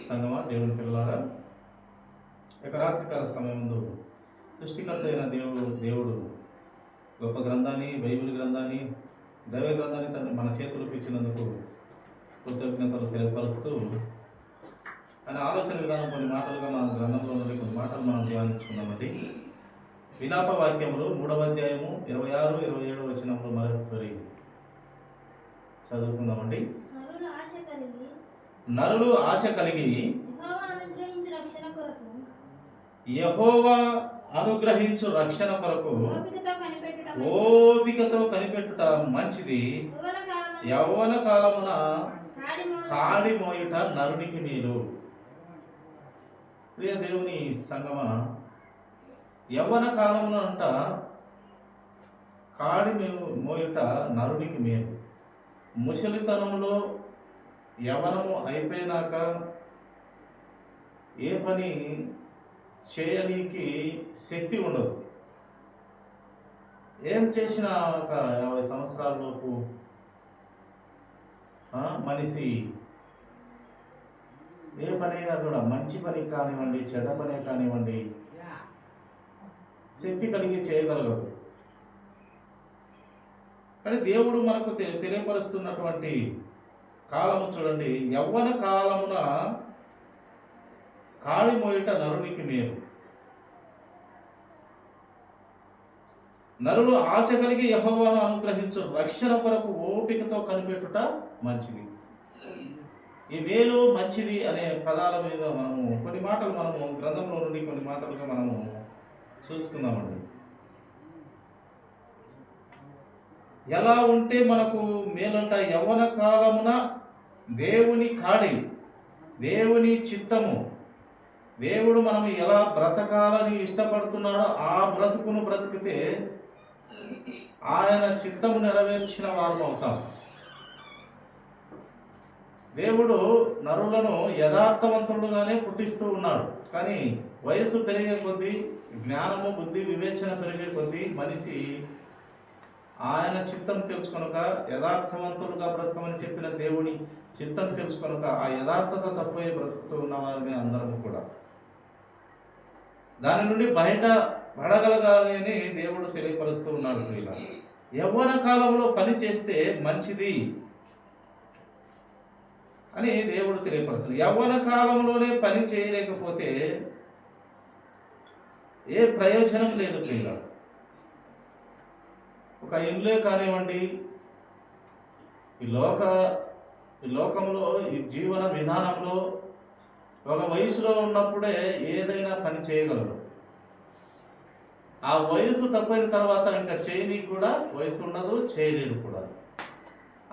సంగమా, దేవుని పిల్లలారా, ఇక రాత్రికాల సమయం ముందు సృష్టికర్త అయిన దేవుడు గొప్ప గ్రంథాన్ని, బైబిల్ గ్రంథాన్ని, దైవ గ్రంథాన్ని మన చేతులకు ఇచ్చినందుకు కృతజ్ఞతలు తెలియపరుస్తూ ఆయన ఆలోచన విధానం కొన్ని మాటలుగా మనం గ్రంథంలో నుండి కొన్ని మాటలు మనం ధ్యానించుకున్నామండి. విలాప వాక్యములు 3వ అధ్యాయము 26, 27 వచనంలో మరొకసారి చదువుకుందామండి. నరులు ఆశ కలిగి యెహోవా అనుగ్రహించు రక్షణ కొరకు ఓపికతో కనిపెట్టుట మంచిది. యవ్వన కాలమున కాడి మోయుట నరునికి మేలు. ప్రియ దేవుని సంగమ, యవ్వన కాలమున అంట కాడి మోయుట నరునికి మేలు. ముసలితనంలో యవ్వనము అయిపోయినాక ఏ పని చేయడానికి శక్తి ఉండదు. ఏం చేసినా ఒక 50 సంవత్సరాలలోపు మనిషి ఏ పనైనా కూడా, మంచి పని కానివ్వండి, చెడ్డ పనే కానివ్వండి, శక్తి కలిగి చేయగలగదు. కానీ దేవుడు మనకు తెలియపరుస్తున్నటువంటి కాలము చూడండి, యవ్వన కాలమున కాడి మోయుట నరునికి మేలు. నరులు ఆశ కలిగి యెహోవాను అనుగ్రహించు రక్షణ కొరకు ఓపికతో కనిపెట్టుట మంచిది. ఈ మేలు, మంచిది అనే పదాల మీద కొన్ని మాటలు గ్రంథంలో నుండి కొన్ని మాటలుగా మనము చూసుకుందామండి. ఎలా ఉంటే మనకు మేలంట? యవ్వన కాలమున దేవుని కాడి, దేవుని చిత్తము, దేవుడు మనం ఎలా బ్రతకాలని ఇష్టపడుతున్నాడో ఆ బ్రతుకును బ్రతికితే ఆయన చిత్తము నెరవేర్చిన వారు అవుతాం. దేవుడు నరులను యథార్థవంతుడుగానే పుట్టిస్తూ ఉన్నాడు. కానీ వయసు పెరిగే కొద్దీ, జ్ఞానము, బుద్ధి, వివేచన పెరిగే కొద్దీ మనిషి ఆయన చిత్తం తెలుసుకొనక, యథార్థవంతులుగా బ్రతకమని చెప్పిన దేవుని చిత్తం తెలుసుకొనక ఆ యథార్థత తప్పే బ్రతుకుతూ ఉన్నవారిని అందరము కూడా దాని నుండి బయట పడగలగాలని దేవుడు తెలియపరుస్తూ ఉన్నాడు. ఇలా యవ్వన కాలంలో పని చేస్తే మంచిది అని దేవుడు తెలియపరుస్తుంది. యవ్వన కాలంలోనే పని చేయలేకపోతే ఏ ప్రయోజనం లేదు. పిల్ల ఒక ఇల్లే కానివ్వండి, ఈ లోకంలో, ఈ జీవన విధానంలో ఒక వయసులో ఉన్నప్పుడే ఏదైనా పని చేయగలరు. ఆ వయసు తప్పిన తర్వాత ఇంకా చేయనీకి కూడా వయసు ఉండదు, చేయలేడు కూడా.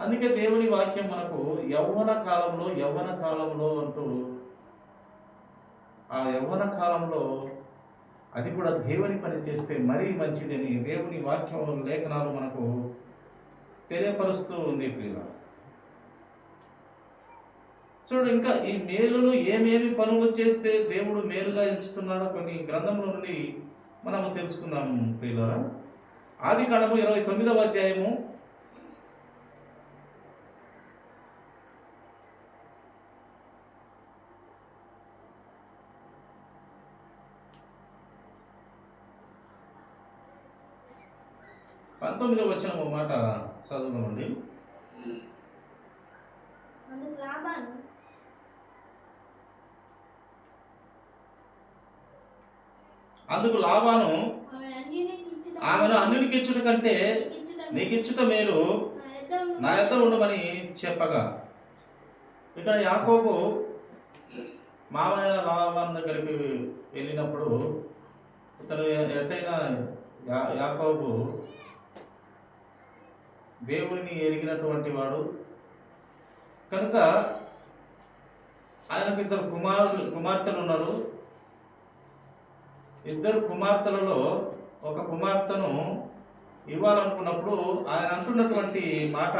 అందుకే దేవుని వాక్యం మనకు యవ్వన కాలంలో అంటూ, ఆ యవ్వన కాలంలో అది కూడా దేవుని పని చేస్తే మరీ మంచిదని దేవుని వాక్యం, లేఖనాలు మనకు తెలియపరుస్తూ ఉంది. ప్రియుల చూడు, ఇంకా ఈ మేలును ఏమేమి పనులు చేస్తే దేవుడు మేలుగా ఎంచుతున్నాడో కొన్ని గ్రంథంలో నుండి మనము తెలుసుకుందాము. ప్రియులారా, ఆదికాండము 29వ అధ్యాయము 19వ వచనము మాట చదువుకోండి. అందుకు లాబాను ఆమెను అన్యునికి ఇచ్చుట కంటే నీకు ఇచ్చుట మేలు, నా యొద్ద ఉండమని చెప్పగా, ఇక్కడ యాకోబు మామయ్య లాబాను దగ్గరికి వెళ్ళినప్పుడు ఇతను ఎట్టయినా యాకోబు దేవుడిని ఎరిగినటువంటి వాడు కనుక ఆయనకు 2 కుమార్తెలు ఉన్నారు. 2 కుమార్తెలలో ఒక కుమార్తెను ఇవ్వాలనుకున్నప్పుడు ఆయన అంటున్నటువంటి మాట,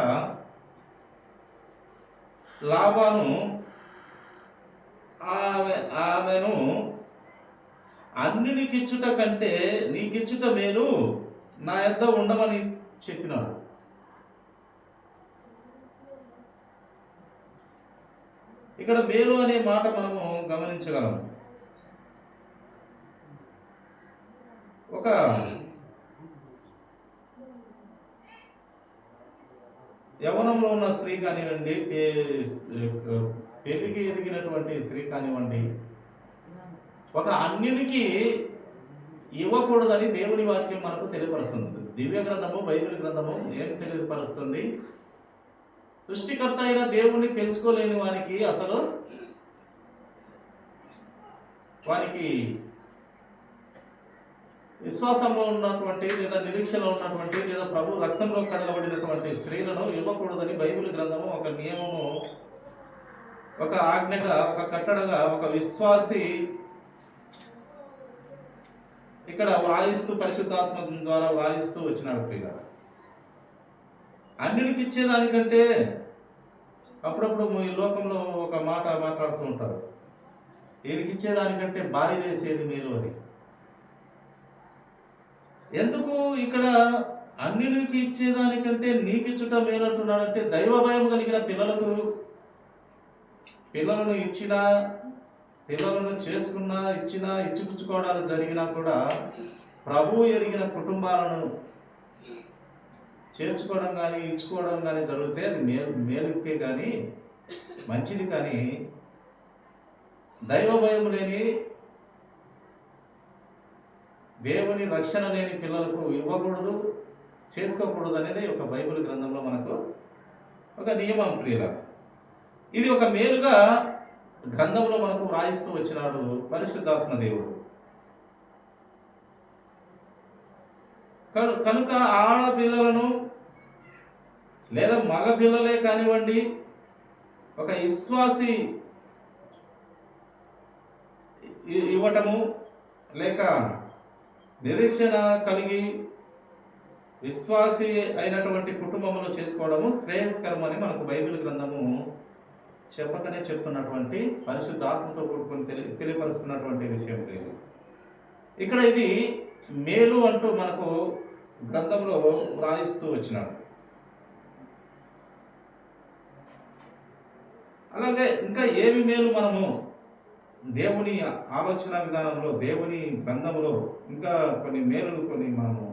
లాబాను ఆమెను అన్యునికిచ్చుట కంటే నీకిచ్చుట మేలు, నా యొద్ద ఉండమని చెప్పినాడు. ఇక్కడ మేలు అనే మాట మనము గమనించగలము. ఒక యవనంలో ఉన్న స్త్రీ కానివ్వండి, పెరిగి ఎదిగినటువంటి స్త్రీ కానివ్వండి, ఒక అన్యునికి ఇవ్వకూడదని దేవుని వాక్యం మనకు తెలియపరుస్తుంది. దివ్య గ్రంథము, బైబిల్ గ్రంథము ఏం తెలియపరుస్తుంది? సృష్టికర్త అయిన దేవుణ్ణి తెలుసుకోలేని వానికి అసలు వానికి విశ్వాసంలో ఉన్నటువంటి లేదా నిరీక్షలో ఉన్నటువంటి లేదా ప్రభు రక్తంలో కడగబడినటువంటి స్త్రీలను ఇవ్వకూడదని బైబిల్ గ్రంథము ఒక నియమము, ఒక ఆజ్ఞగా, ఒక కట్టడగా ఒక విశ్వాసి ఇక్కడ వ్రాయిస్తూ, పరిశుద్ధాత్మ ద్వారా వ్రాయిస్తూ వచ్చినాడు. ప్రియులారా, అన్యుడికి ఇచ్చేదానికంటే అప్పుడప్పుడు ఈ లోకంలో ఒక మాట మాట్లాడుతూ ఉంటారు, వీరికి ఇచ్చేదానికంటే భార్య వేసేది మేలు అని. ఎందుకు ఇక్కడ అన్యుడికి ఇచ్చేదానికంటే నీకు ఇచ్చుట మేలు అంటున్నాడంటే, దైవ భయం కలిగిన పిల్లలను ఇచ్చినా, పిల్లలను చేసుకున్నా, ఇచ్చినా, ఇచ్చిపుచ్చుకోవడాలు జరిగినా కూడా ప్రభు ఎరిగిన కుటుంబాలను చేర్చుకోవడం కానీ ఇచ్చుకోవడం కానీ జరిగితే అది మేలుకే కానీ మంచిది. కానీ దైవ భయం లేని, దేవుని రక్షణ లేని పిల్లలకు ఇవ్వకూడదు, చేసుకోకూడదు అనేది ఒక బైబిల్ గ్రంథంలో మనకు ఒక నియమం. ప్రియుల, ఇది ఒక మేలుగా గ్రంథంలో మనకు వ్రాయిస్తూ వచ్చినాడు పరిశుద్ధాత్మ దేవుడు. కనుక ఆడపిల్లలను లేదా మగ పిల్లలే కానివ్వండి, ఒక విశ్వాసి ఇవ్వటము లేక నిరీక్షణ కలిగి విశ్వాసి అయినటువంటి కుటుంబంలో చేసుకోవడము శ్రేయస్కరం అని మనకు బైబిల్ గ్రంథము చెప్పకనే చెప్తున్నటువంటి, పరిశుద్ధాత్మతో కూడుకొని తెలియపరుస్తున్నటువంటి విషయం లేదు. ఇక్కడ ఇది మేలు అంటూ మనకు గ్రంథంలో వ్రాయిస్తూ వచ్చినాడు. అలాగే ఇంకా ఏమి మేలు మనము దేవుని ఆలోచన విధానంలో, దేవుని గ్రంథంలో ఇంకా కొన్ని మేలులు కొన్ని మనము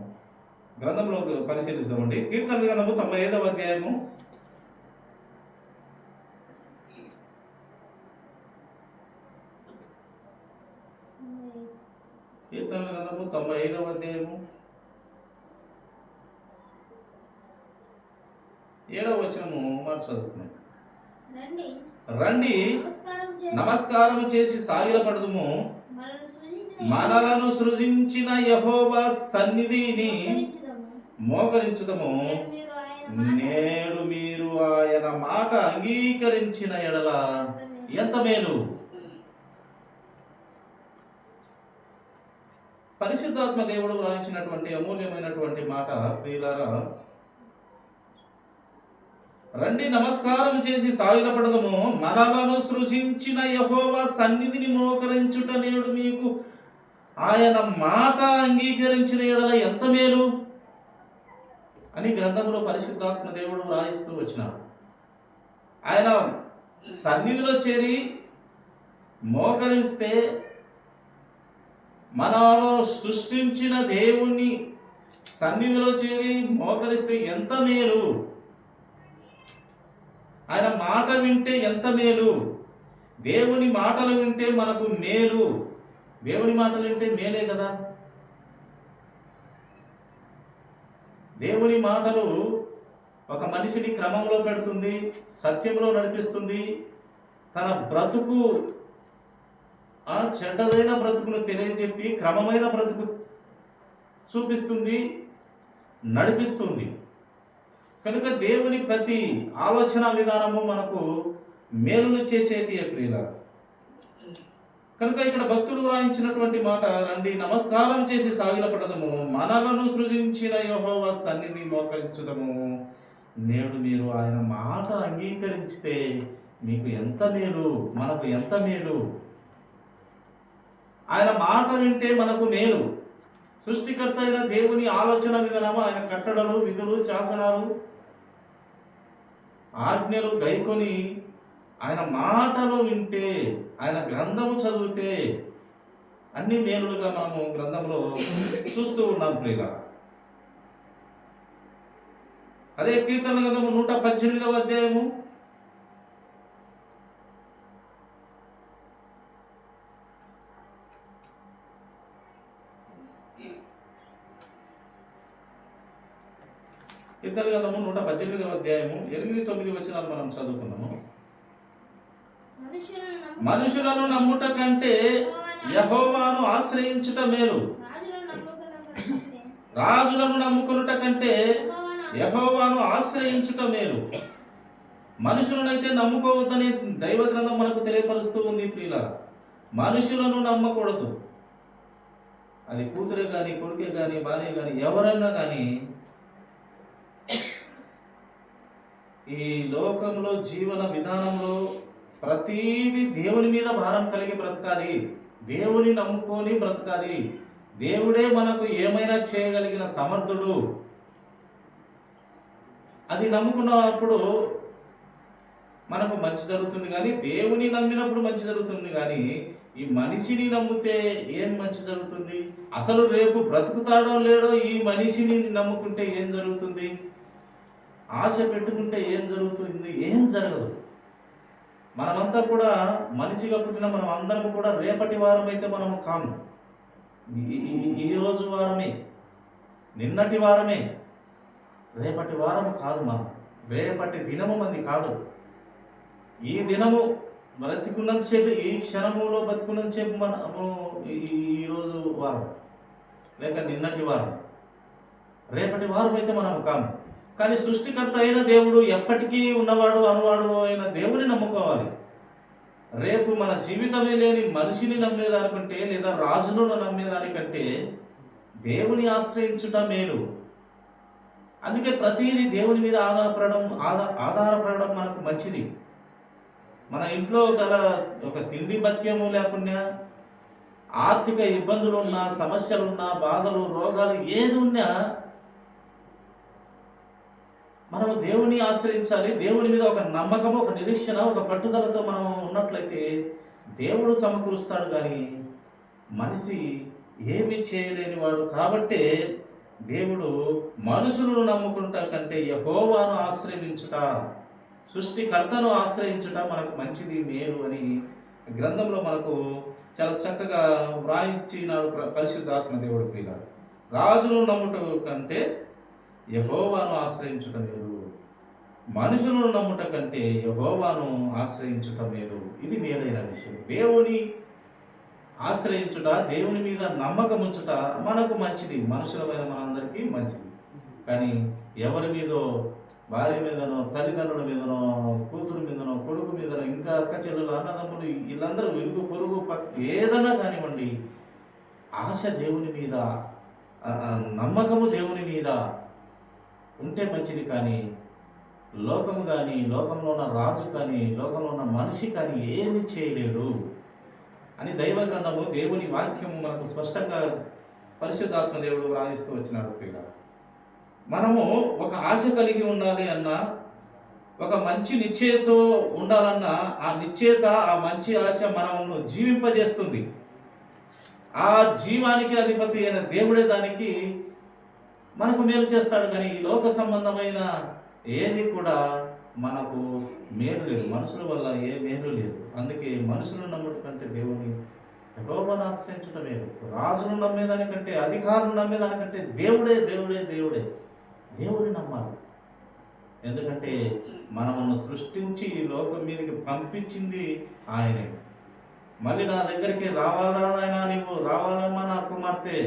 గ్రంథంలో పరిశీలిస్తామండి. కీర్తన గ్రంథము 95వ అధ్యాయము 95వ అధ్యాయము 7వ వచనము మాట చదువుతున్నాం. రండి నమస్కారం చేసి సాగిలపడదుము, మనలను సృజించిన యెహోవా సన్నిధిని మోకరించుదము. నేడు మీరు ఆయన మాట అంగీకరించిన ఎడల ఎంత మేలు. పరిశుద్ధాత్మ దేవుడు వ్రాయించినటువంటి అమూల్యమైనటువంటి మాట. ప్రియులారా, రండి నమస్కారం చేసి సాగిలపడదము, మనలను సృజించిన యెహోవా సన్నిధిని మోకరించుట నేడు మీకు ఆయన మాట అంగీకరించిన ఎడల ఎంత మేలు అని గ్రంథంలో పరిశుద్ధాత్మ దేవుడు వ్రాయిస్తూ వచ్చినాడు. ఆయన సన్నిధిలో చేరి మోకరిస్తే, మనలో సృష్టించిన దేవుని సన్నిధిలో చేరి మోకరిస్తే ఎంత మేలు. ఆయన మాట వింటే ఎంత మేలు. దేవుని మాటలు వింటే మనకు మేలు. దేవుని మాటలు వింటే మేలే కదా. దేవుని మాటలు ఒక మనిషిని క్రమంలో పెడుతుంది, సత్యంలో నడిపిస్తుంది, తన బ్రతుకు చెడ్డదైన బ్రతుకును తెలియజెప్పి క్రమమైన బ్రతుకు చూపిస్తుంది, నడిపిస్తుంది. కనుక దేవుని ప్రతి ఆలోచన విధానము మనకు మేలును చేసేటి ప్రియుల. కనుక ఇక్కడ భక్తుడు వ్రాయించినటువంటి మాట, రండి నమస్కారం చేసి సాగిలపడదము, మనలను సృజించిన యెహోవా సన్నిధి మోకరించుదము. నేడు మీరు ఆయన మాట అంగీకరిస్తే మీకు ఎంత మేలు, మనకు ఎంత మేలు. ఆయన మాట వింటే మనకు మేలు. సృష్టికర్త అయిన దేవుని ఆలోచన విధానము, ఆయన కట్టడలు, విధులు, శాసనాలు, ఆజ్ఞలు గైకొని ఆయన మాటలు వింటే, ఆయన గ్రంథము చదివితే అన్ని మేలులుగా మనము గ్రంథంలో చూస్తూ ఉన్నాం ప్రియుల. అదే కీర్తన గ్రంథము 118వ అధ్యాయము కీర్తన గ్రంథము 118వ అధ్యాయము 8-9 వచనాలు మనం చదువుకున్నాము. మనుషులను నమ్ముట కంటే యెహోవాను ఆశ్రయించుట మేలు. రాజులను నమ్ముకునుట కంటే యెహోవాను ఆశ్రయించుట మేలు. మనుషులనైతే నమ్ముకోవద్దని దైవ గ్రంథం మనకు తెలియపరుస్తూ ఉంది ప్రియులారా. మనుషులను నమ్మకూడదు. అది కూతురే కానీ, కొడుకే కానీ, భార్య కానీ, ఎవరైనా కానీ ఈ లోకంలో జీవన విధానంలో ప్రతీది దేవుని మీద భారం కలిగి బ్రతకాలి. దేవుని నమ్ముకొని బ్రతకాలి. దేవుడే మనకు ఏమైనా చేయగలిగిన సమర్థుడు. అది నమ్ముకున్నప్పుడు మనకు మంచి జరుగుతుంది, కానీ దేవుని నమ్మినప్పుడు మంచి జరుగుతుంది. కానీ ఈ మనిషిని నమ్మితే ఏం మంచి జరుగుతుంది? అసలు రేపు బ్రతుకుతాడో లేడో ఈ మనిషిని నమ్ముకుంటే ఏం జరుగుతుంది? ఆశ పెట్టుకుంటే ఏం జరుగుతుంది? ఏం జరగదు. మనమంతా కూడా మనిషిగా పుట్టిన మనం అందరం కూడా రేపటి వారం అయితే మనము కాము. ఈ రోజు వారమే, నిన్నటి వారమే, రేపటి వారము కాదు. మనం రేపటి దినము మంది కాదు. ఈ దినము బ్రతికున్నంతసేపు, ఈ క్షణములో బ్రతికున్నంతసేపు మనము ఈరోజు వారం లేక నిన్నటి వారం, రేపటి వారం అయితే మనము కాము. కానీ సృష్టికర్త అయిన దేవుడు, ఎప్పటికీ ఉన్నవాడు అనువాడు అయిన దేవుని నమ్ముకోవాలి. రేపు మన జీవితమే లేని మనిషిని నమ్మేదానికంటే లేదా రాజులను నమ్మేదానికంటే దేవుని ఆశ్రయించుట మేలు. అందుకే ప్రతిదీ దేవుని మీద ఆధారపడడం మనకు మంచిది. మన ఇంట్లో గల ఒక తిండి భత్యము లేకుండా, ఆర్థిక ఇబ్బందులు ఉన్నా, సమస్యలున్నా, బాధలు, రోగాలు ఏది ఉన్నా మనము దేవుని ఆశ్రయించాలి. దేవుని మీద ఒక నమ్మకము, ఒక నిరీక్షణ, ఒక పట్టుదలతో మనం ఉన్నట్లయితే దేవుడు సమకూరుస్తాడు. కానీ మనిషి ఏమి చేయలేని వాడు. కాబట్టే దేవుడు మనుషులను నమ్ముకుంటా కంటే యెహోవాను ఆశ్రయించుట, సృష్టికర్తను ఆశ్రయించుట మనకు మంచిది, మేలు అని గ్రంథంలో మనకు చాలా చక్కగా వ్రాయించినాడు పరిశుద్ధాత్మ దేవుడు. ప్రియుల, రాజును నమ్ముట కంటే యెహోవాను ఆశ్రయించుట మేలు, మనుషులను నమ్ముట కంటే యెహోవాను ఆశ్రయించుట మేలు. ఇది మేలైన విషయం. దేవుని ఆశ్రయించుట, దేవుని మీద నమ్మకం ఉంచుట మనకు మంచిది, మనుషులమైన మనందరికీ మంచిది. కానీ ఎవరి మీదో, భార్య మీదనో, తల్లిదండ్రుల మీదనో, కూతురు మీదనో, కొడుకు మీదనో, ఇంకా అక్క చెల్లెలు, అన్నదమ్ములు, వీళ్ళందరూ ఇరుగు పొరుగు ఏదైనా కానివ్వండి, ఆశ దేవుని మీద, నమ్మకము దేవుని మీద ఉంటే మంచిది. కానీ లోకము కానీ, లోకంలో ఉన్న రాజు కానీ, లోకంలో ఉన్న మనిషి కానీ ఏమి చేయలేడు అని దైవ గ్రంథము, దేవుని వాక్యము మనకు స్పష్టంగా పరిశుద్ధాత్మ దేవుడు వ్రాయిస్తూ వచ్చినాడు. ప్రియుల, మనము ఒక ఆశ కలిగి ఉండాలి అన్నా, ఒక మంచి నిశ్చయతో ఉండాలన్నా, ఆ నిశ్చయత, ఆ మంచి ఆశ మనము జీవింపజేస్తుంది. ఆ జీవానికి అధిపతి అయిన దేవుడే దానికి మనకు మేలు చేస్తాడు. కానీ ఈ లోక సంబంధమైన ఏది కూడా మనకు మేలు లేదు. మనుషుల వల్ల ఏ మేలు లేదు. అందుకే మనుషులను నమ్ముట కంటే దేవుని యెహోవాను ఆశ్రయించుట మేలు. రాజును నమ్మేదానికంటే, అధికారులను నమ్మేదానికంటే దేవుడే దేవుడే దేవుడే దేవుడిని నమ్మాలి. ఎందుకంటే మనము సృష్టించి ఈ లోకం మీదకి పంపించింది ఆయనే. మళ్ళీ నా దగ్గరికి రావాలనైనా, నీవు రావాలమ్మా నా కుమార్తె,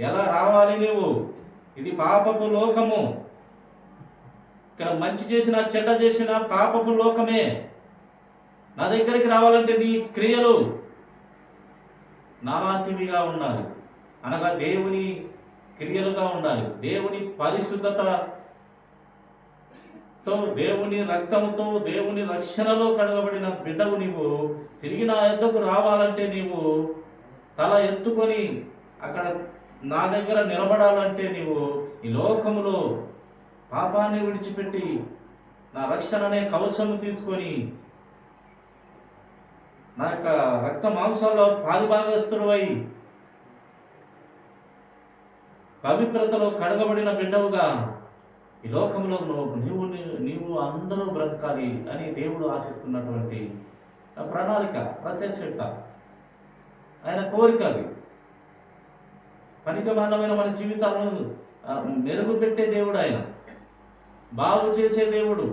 ఎలా రావాలి నీవు? ఇది పాపపు లోకము. ఇక్కడ మంచి చేసినా, చెడ్డ చేసినా పాపపు లోకమే. నా దగ్గరికి రావాలంటే నీ క్రియలు నాలాంటివిగా ఉండాలి, అనగా దేవుని క్రియలుగా ఉండాలి. దేవుని పరిశుద్ధతతో, దేవుని రక్తంతో, దేవుని రక్షణలో కడగబడిన బిడ్డవు నీవు. తిరిగి నా యొద్దకు రావాలంటే నీవు తల ఎత్తుకొని అక్కడ నా దగ్గర నిలబడాలంటే నీవు ఈ లోకములో పాపాన్ని విడిచిపెట్టి నా రక్షణ అనే కవచము తీసుకొని నా యొక్క రక్త మాంసాల్లో పాలుభాగస్తుడవై పవిత్రతలో కడగబడిన బిడ్డవుగా ఈ లోకంలో నీవు అందరూ బ్రతకాలి అని దేవుడు ఆశిస్తున్నటువంటి ప్రణాళిక, ప్రత్యక్షత, ఆయన కోరిక. అది పనికిమాలినమైన మన జీవితాలను మెరుగు పెట్టే దేవుడు, ఆయన బాగు చేసే దేవుడు,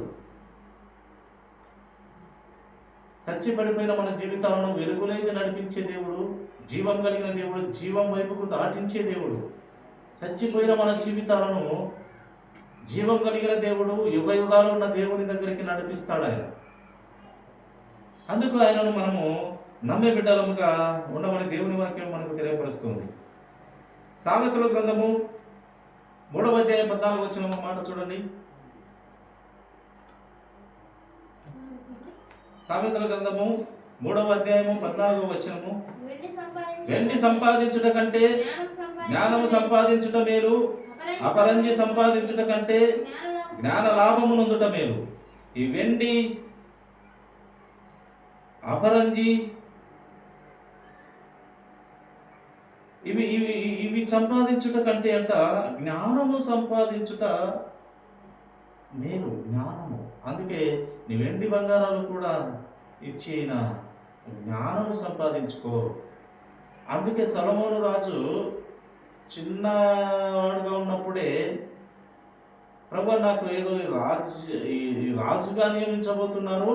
చచ్చిపడిపోయిన మన జీవితాలను వెలుగులోకి నడిపించే దేవుడు, జీవం కలిగిన దేవుడు, జీవం వైపుకు దాటించే దేవుడు. చచ్చిపోయిన మన జీవితాలను జీవం కలిగిన దేవుడు, యుగ యుగాలు ఉన్న దేవుని దగ్గరికి నడిపిస్తాడు ఆయన. అందుకు ఆయనను మనము నమ్మే బిడ్డలముగా ఉండమని దేవుని వాక్యం మనకు తెలియపరుస్తుంది. సామెతల గ్రంథము 3వ అధ్యాయం 14వ వచనం మాట చూడండి. సామెతల గ్రంథము 3వ అధ్యాయము 14వ వచనము, వెండి సంపాదించుట కంటే జ్ఞానము సంపాదించుట మేలు, అపరంజి సంపాదించుట కంటే జ్ఞాన లాభము నొందుట మేలు. ఈ వెండి, అపరంజి ఇవి ఇవి ఇవి సంపాదించుట కంటే అంట జ్ఞానము సంపాదించుట మేలు, జ్ఞానము. అందుకే నీ వెండి బంగారాలు కూడా ఇచ్చిన జ్ఞానము సంపాదించుకో. అందుకే సొలొమోను రాజు చిన్నవాడుగా ఉన్నప్పుడే, ప్రభు నాకు ఏదో ఈ రాజుగా నియమించబోతున్నారు,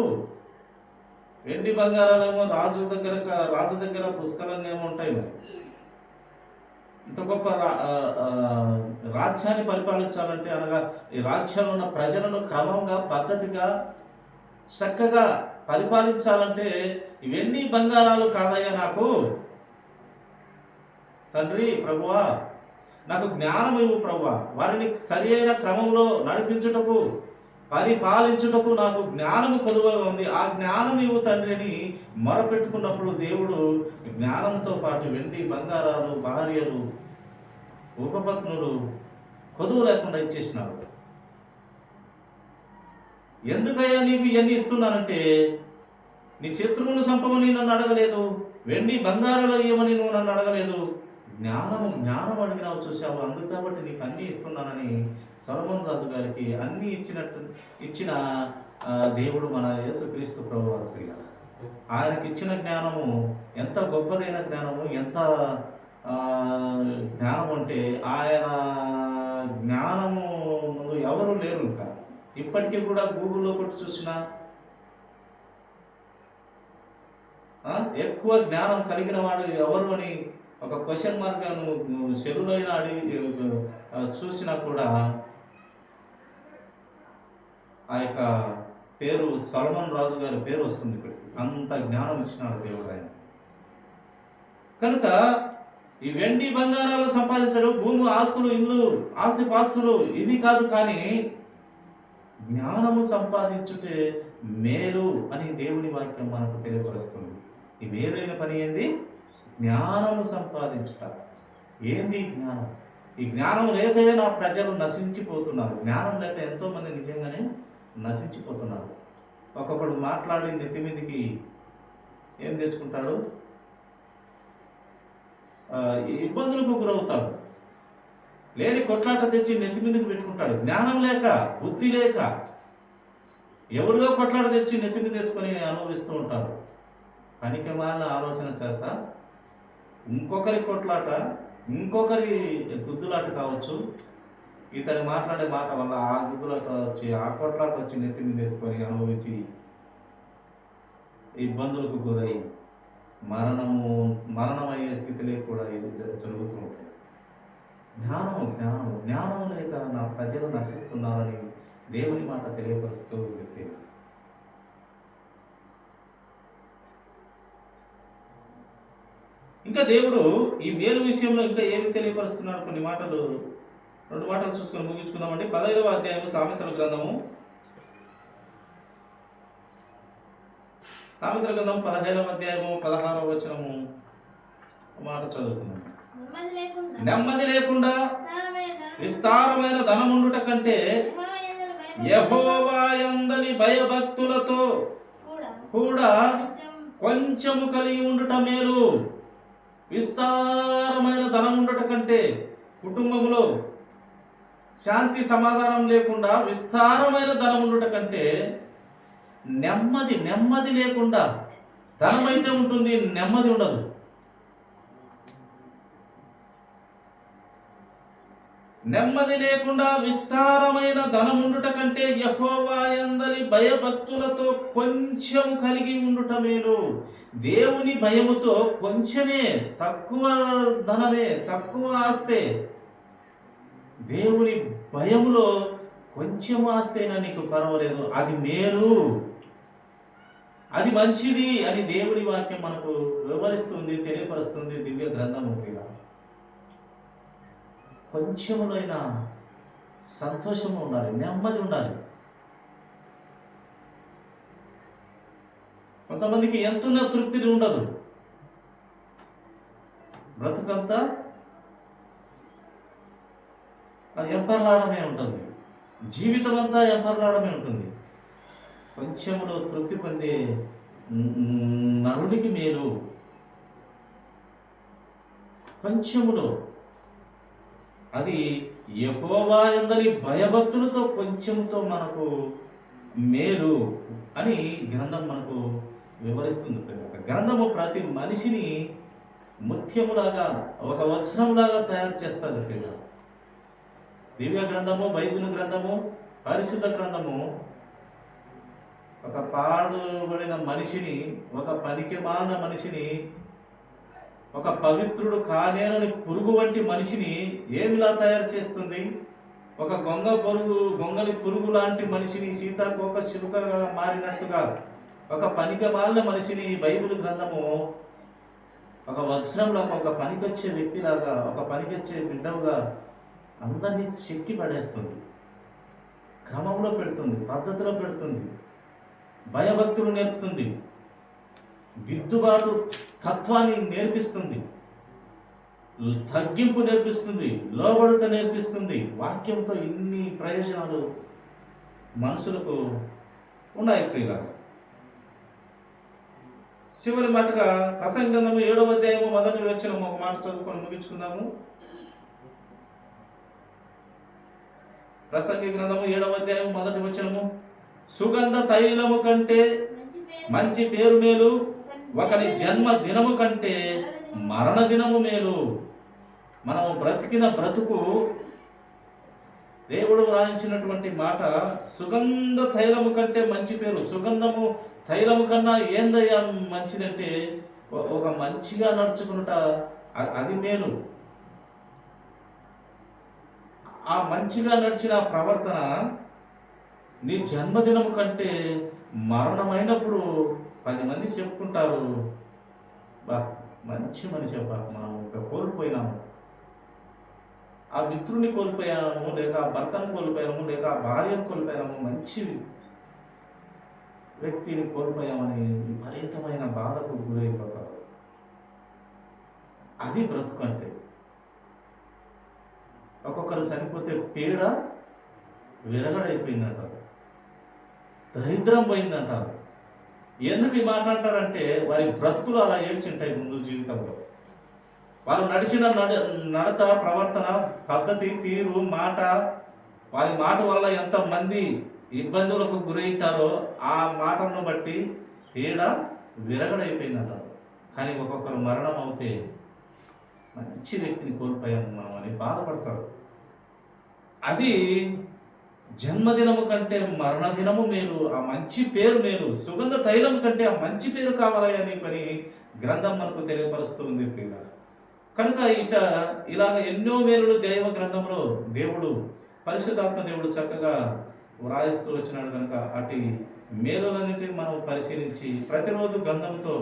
వెండి బంగారాలేమో రాజు దగ్గర పుస్తకాలన్నీ ఏమో ఉంటాయి, మరి ఇంత గొప్ప రాజ్యాన్ని పరిపాలించాలంటే, అనగా ఈ రాజ్యంలో ఉన్న ప్రజలను క్రమంగా పద్ధతిగా చక్కగా పరిపాలించాలంటే ఇవన్నీ బంగారాలు కాదయ్యా నాకు తండ్రి, ప్రభువా నాకు జ్ఞానం ఇవ్వు ప్రభువా, వారిని సరి అయిన క్రమంలో నడిపించుటకు పరిపాలించుటకు నాకు జ్ఞానము కొదువగా ఉంది, ఆ జ్ఞానం ఇవ్వు తండ్రి అని మొరపెట్టుకున్నప్పుడు దేవుడు జ్ఞానంతో పాటు వెండి బంగారాలు, భార్యలు, ఉపపత్నులు కొదువు లేకుండా ఇచ్చేసినాడు. ఎందుకయ్యా నీకు ఇవన్నీ ఇస్తున్నానంటే, నీ శత్రువును చంపమని నన్ను అడగలేదు, వెండి బంగారాలు ఇవ్వమని నువ్వు నన్ను అడగలేదు, జ్ఞానం అడిగినావు చూసావు, అందుకు కాబట్టి నీకు అన్నీ ఇస్తున్నానని సొలొమోను రాజు గారికి అన్నీ ఇచ్చిన దేవుడు మన యేసుక్రీస్తు ప్రభువారు. ఆయనకి ఇచ్చిన జ్ఞానము ఎంత గొప్పదైన జ్ఞానము, ఎంత జ్ఞానం అంటే ఆయన జ్ఞానము ముందు ఎవరు లేరు. ఇంకా ఇప్పటికీ కూడా గూగుల్లో కొట్టి చూసినా ఎక్కువ జ్ఞానం కలిగిన వాడు ఎవరు అని ఒక క్వశ్చన్ మార్క్ నువ్వు చెరువులైన అడిగి చూసినా కూడా ఆ యొక్క పేరు సొలొమోను రాజు గారి పేరు వస్తుంది. అంత జ్ఞానం ఇచ్చినాడు దేవుడు ఆయన. కనుక ఈ వెండి బంగారాలు సంపాదించడం, భూమి, ఆస్తులు, ఇల్లు, ఆస్తిపాస్తులు ఇవి కాదు, కానీ జ్ఞానము సంపాదించుటే మేలు అని దేవుని వాక్యం మనకు తెలియపరుస్తుంది. ఈ మేలైన పని ఏంది? జ్ఞానము సంపాదించుట. ఏంది జ్ఞానం? ఈ జ్ఞానం లేకనే నా ప్రజలు నశించిపోతున్నారు. జ్ఞానం లేక ఎంతో మంది నిజంగానే నశించిపోతున్నారు. ఒక్కొక్కడు మాట్లాడి నెత్తి మీదకి ఏం తెచ్చుకుంటాడు, ఇబ్బందులకు గురవుతాడు. లేని కొట్లాట తెచ్చి నెత్తి మీదకి పెట్టుకుంటాడు. జ్ఞానం లేక, బుద్ధి లేక ఎవరిదో కొట్లాట తెచ్చి నెత్తి మీద వేసుకొని అనుభవిస్తూ ఉంటారు. పనికిమాలిన ఆలోచన చేత ఇంకొకరి కొట్లాట, ఇంకొకరి గుద్దులాట కావచ్చు, ఇతను మాట్లాడే మాట వల్ల ఆ గుద్దులాట వచ్చి, ఆ కొట్లాట వచ్చి నెత్తి మీద వేసుకొని అనుభవించి ఇబ్బందులకు గురై మరణమయ్యే స్థితిలో కూడా ఇది జరుగుతూ ఉంటాయి. జ్ఞానం లేక నా ప్రజలు నశిస్తున్నారని దేవుని మాట తెలియపరుస్తూ ఉంది. ఇంకా దేవుడు ఈ మేలు విషయంలో ఇంకా ఏమి తెలియపరుస్తున్నారు? కొన్ని మాటలు, 2 మాటలు చూసుకొని ముగించుకుందామండి. 15వ అధ్యాయము సామెతల గ్రంథము 15వ అధ్యాయము 16వ వచనము మాట చదువుతున్నాము. నెమ్మది లేకుండా విస్తారమైన ధనముండుట కంటే యెహోవా యందలి భయభక్తులతో కూడా కొంచెము కలిగి ఉండుట మేలు. విస్తారమైన ధనం ఉండుట కంటే, కుటుంబంలో శాంతి సమాధానం లేకుండా విస్తారమైన ధనం ఉండుట కంటే, నెమ్మది లేకుండా, ధనం అయితే ఉంటుంది, నెమ్మది ఉండదు. నెమ్మది లేకుండా విస్తారమైన ధనం ఉండుట కంటే యెహోవా యందలి భయభక్తులతో కొంచెం కలిగి ఉండుట మేలు. దేవుని భయముతో కొంచెమే, తక్కువ ధనమే, తక్కువ ఆస్తే, దేవుని భయములో కొంచెం ఆస్తేనా నీకు పర్వాలేదు, అది మేలు, అది మంచిది అని దేవుని వాక్యం మనకు వివరిస్తుంది, తెలియపరుస్తుంది దివ్య గ్రంథము. కొంచెమునైనా సంతోషము ఉండాలి, నెమ్మది ఉండాలి. కొంతమందికి ఎంతున్న తృప్తి ఉండదు, బ్రతుకంతా ఎంపర్లాడమే ఉంటుంది, జీవితం అంతా ఎంపర్లాడమే ఉంటుంది. కొంచెములో తృప్తి పొందే నరుడికి మేలు. కొంచెములో, అది యెహోవా యందలి భయభక్తులతో కొంచెంతో మనకు మేలు అని గ్రంథం మనకు వివరిస్తుంది. గ్రంథము ప్రతి మనిషిని ముత్యములాగా, ఒక వజ్రంలాగా తయారు చేస్తుంది. దివ్య గ్రంథము, బైబిల్ గ్రంథము, పరిశుద్ధ గ్రంథము ఒక పాడుబడిన మనిషిని, ఒక పనికిమాలిన మనిషిని, ఒక పవిత్రుడు కానేరని పురుగు వంటి మనిషిని ఏమిలా తయారు చేస్తుంది? ఒక గొంగలి పురుగు లాంటి మనిషిని సీతాకోక చిలుకగా మారినట్టుగా ఒక పనికిమాలిన మనిషిని బైబిల్ గ్రంథము ఒక వజ్రంలో, ఒక పనికొచ్చే వ్యక్తిలాగా, ఒక పనికొచ్చే బిడ్డవుగా అందరినీ చెక్కి పడేస్తుంది. క్రమంలో పెడుతుంది, పద్ధతిలో పెడుతుంది, భయభక్తులు నేర్పుతుంది, దిద్దుబాటు తత్వాన్ని నేర్పిస్తుంది, తగ్గింపు నేర్పిస్తుంది, లోబడుట నేర్పిస్తుంది. వాక్యంతో ఇన్ని ప్రయోజనాలు మనుషులకు ఉన్నాయి. ప్రియుల, చివరి మాటగా ప్రసంగి గ్రంథము 7వ అధ్యాయము 1వ వచనం ఒక మాట చదువుకొని ముగించుకుందాము. ప్రసంగి గ్రంథము 7వ అధ్యాయం 1వ వచనము, సుగంధ తైలము కంటే మంచి పేరు మేలు, ఒకని జన్మ దినము కంటే మరణ దినము మేలు. మనం బ్రతికిన బ్రతుకు, దేవుడు వ్రాయించినటువంటి మాట, సుగంధ తైలము కంటే మంచి పేరు. సుగంధము తైలము కన్నా ఏందయ్యా మంచిదంటే, ఒక మంచిగా నడుచుకునుట, అది మేలు. ఆ మంచిగా నడిచిన ప్రవర్తన నీ జన్మదినము కంటే మరణమైనప్పుడు 10 మంది చెప్పుకుంటారు, బా మంచి మనిషి అబ్బా, మనం ఇంకా కోల్పోయినాము, ఆ మిత్రుని కోల్పోయాము, లేక ఆ భర్తను కోల్పోయాము, లేక ఆ భార్యను కోల్పోయాము, మంచి వ్యక్తిని కోల్పోయామని విపరీతమైన బాధకు గురైపోతారు. అది బ్రతుకు అంటే. ఒక్కొక్కరు చనిపోతే పీడ విరగడైపోయిందంటారు, దరిద్రం పోయిందంటారు. ఎందుకు ఈ మాట అంటారంటే, వారి బ్రతుకులు అలా ఏడ్చింటాయి ముందు జీవితంలో. వాళ్ళు నడిచిన నడత, ప్రవర్తన, పద్ధతి, తీరు, మాట, వారి మాట వల్ల ఎంతమంది ఇబ్బందులకు గురైంటారో ఆ మాటను బట్టి పీడ విరగడైపోయిందంటారు. కానీ ఒక్కొక్కరు మరణం అవుతే మంచి వ్యక్తిని కోల్పోయాము మనం అని బాధపడతారు. అది జన్మదినము కంటే మరణదినము మేలు, ఆ మంచి పేరు మేలు. సుగంధ తైలం కంటే ఆ మంచి పేరు కావాలని పని గ్రంథం మనకు తెలియపరుస్తుంది. కనుక ఇలాగ ఎన్నో మేలులు దైవ గ్రంథంలో దేవుడు, పరిశుద్ధాత్మ దేవుడు చక్కగా వ్రాయిస్తూ వచ్చినాడు. కనుక అటు మేలులన్నిటిని మనం పరిశీలించి ప్రతిరోజు గ్రంథంతో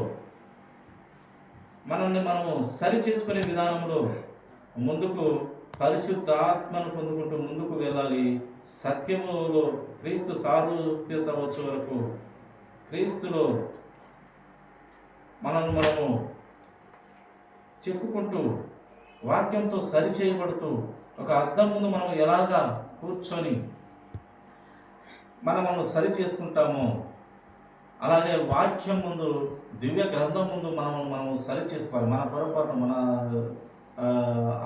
మనల్ని మనము సరి చేసుకునే విధానంలో ముందుకు పరిశుద్ధాత్మను పొందుకుంటూ ముందుకు వెళ్ళాలి. సత్యములో క్రీస్తు సారూప్యత వచ్చే వరకు, క్రీస్తులో మనల్ని మనము చెప్పుకుంటూ, వాక్యంతో సరి చేయబడుతూ, ఒక అద్దం ముందు మనం ఎలాగా కూర్చొని మనము సరి చేసుకుంటామో అలాగే వాక్యం ముందు, దివ్య గ్రంథం ముందు మనం సరి చేసుకోవాలి. మన పొరపాటు, మన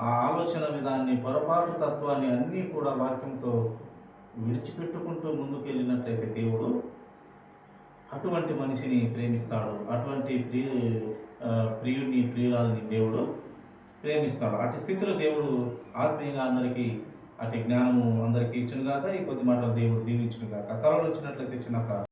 ఆ ఆలోచన విధాన్ని, పొరపాటు తత్వాన్ని అన్నీ కూడా వాక్యంతో విడిచిపెట్టుకుంటూ ముందుకెళ్ళినట్లయితే దేవుడు అటువంటి మనిషిని ప్రేమిస్తాడు. అటువంటి ప్రియుడిని, ప్రియురాలని దేవుడు ప్రేమిస్తాడు. అటు స్థితిలో దేవుడు ఆత్మీయంగా అందరికీ అటు జ్ఞానము అందరికీ ఇచ్చును గాక. ఈ కొద్ది మాటలు దేవుడు దీవించును గాక. తలలో వచ్చినట్లయితే చిన్న